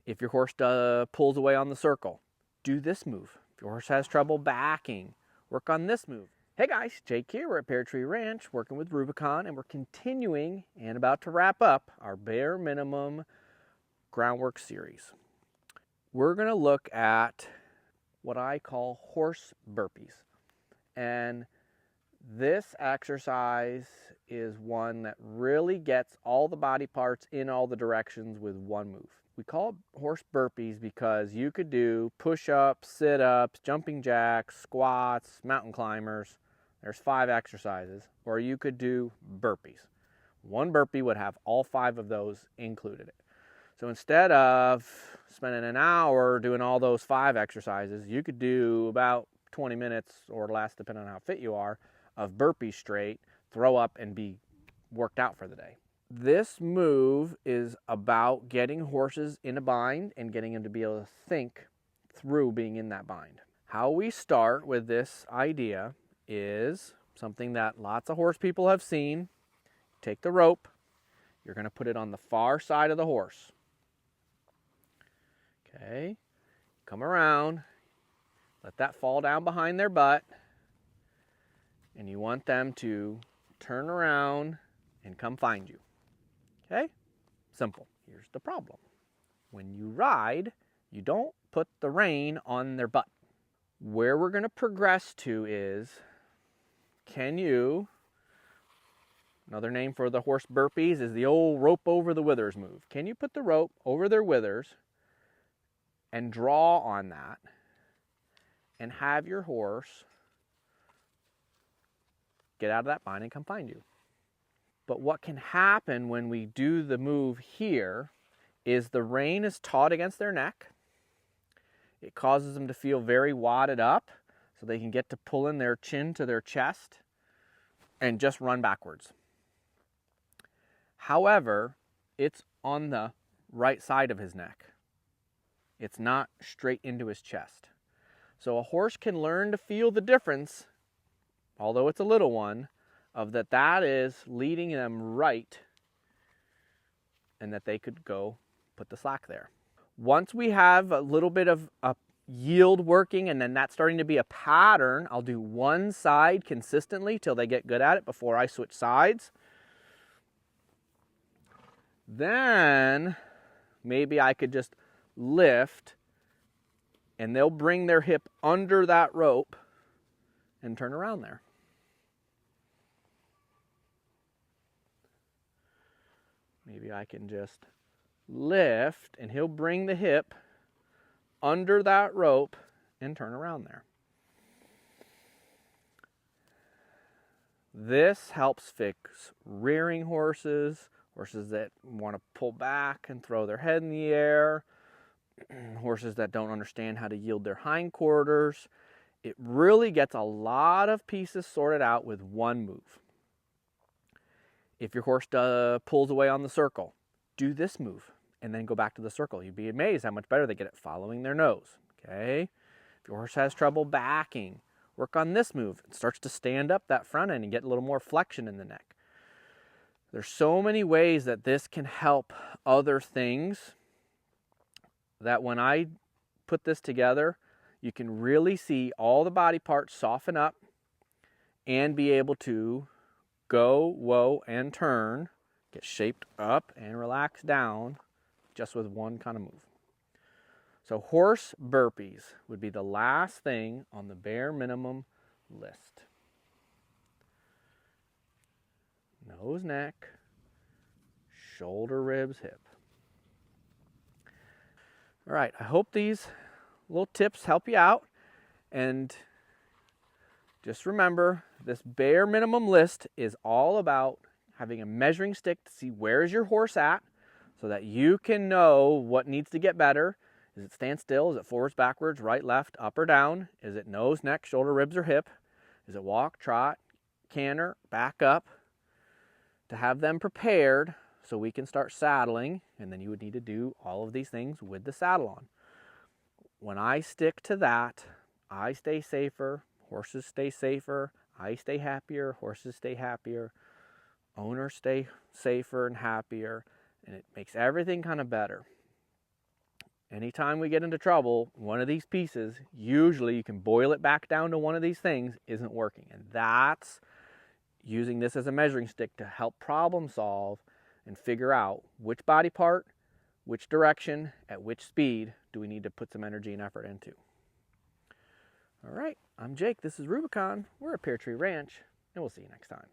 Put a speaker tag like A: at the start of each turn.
A: If your horse pulls away on the circle, do this move. If your horse has trouble backing, work on this move. Hey guys, Jake here. We're at Pear Tree Ranch working with Rubicon, and we're continuing and about to wrap up our bare minimum groundwork series. We're going to look at what I call horse burpees. And this exercise is one that really gets all the body parts in all the directions with one move. We call it horse burpees because you could do push-ups, sit-ups, jumping jacks, squats, mountain climbers. There's 5 exercises. Or you could do burpees. One burpee would have all 5 of those included. So instead of spending an hour doing all those 5 exercises, you could do about 20 minutes or less, depending on how fit you are, of burpees straight, throw up, and be worked out for the day. This move is about getting horses in a bind and getting them to be able to think through being in that bind. How we start with this idea is something that lots of horse people have seen. Take the rope. You're going to put it on the far side of the horse. Okay. Come around. Let that fall down behind their butt. And you want them to turn around and come find you. Okay? Simple. Here's the problem. When you ride, you don't put the rein on their butt. Where we're going to progress to is, can you, another name for the horse burpees is the old rope over the withers move. Can you put the rope over their withers and draw on that and have your horse get out of that bind and come find you? But what can happen when we do the move here is the rein is taut against their neck. It causes them to feel very wadded up so they can get to pulling their chin to their chest and just run backwards. However, it's on the right side of his neck. It's not straight into his chest. So a horse can learn to feel the difference, although it's a little one, of that is leading them right, and that they could go put the slack there. Once we have a little bit of a yield working, and then that's starting to be a pattern, I'll do one side consistently till they get good at it before I switch sides. Then maybe I could just lift, and they'll bring their hip under that rope and turn around there. Maybe I can just lift, and he'll bring the hip under that rope and turn around there. This helps fix rearing horses, horses that want to pull back and throw their head in the air, horses that don't understand how to yield their hindquarters. It really gets a lot of pieces sorted out with one move. If your horse pulls away on the circle, do this move and then go back to the circle. You'd be amazed how much better they get at following their nose. Okay? If your horse has trouble backing, work on this move. It starts to stand up that front end and get a little more flexion in the neck. There's so many ways that this can help other things that when I put this together, you can really see all the body parts soften up and be able to go, whoa, and turn, get shaped up and relax down just with one kind of move. So horse burpees would be the last thing on the bare minimum list. Nose, neck, shoulder, ribs, hip. All right, I hope these little tips help you out. And just remember, this bare minimum list is all about having a measuring stick to see where is your horse at so that you can know what needs to get better. Is it stand still? Is it forwards, backwards, right, left, up or down? Is it nose, neck, shoulder, ribs, or hip? Is it walk, trot, canter, back up? To have them prepared so we can start saddling, and then you would need to do all of these things with the saddle on. When I stick to that, I stay safer, horses stay safer, I stay happier, horses stay happier, owners stay safer and happier, and it makes everything kind of better. anytime we get into trouble, one of these pieces, usually you can boil it back down to one of these things, isn't working. And that's using this as a measuring stick to help problem solve and figure out which body part, which direction, at which speed do we need to put some energy and effort into. All right, I'm Jake, this is Rubicon, we're at Pear Tree Ranch, and we'll see you next time.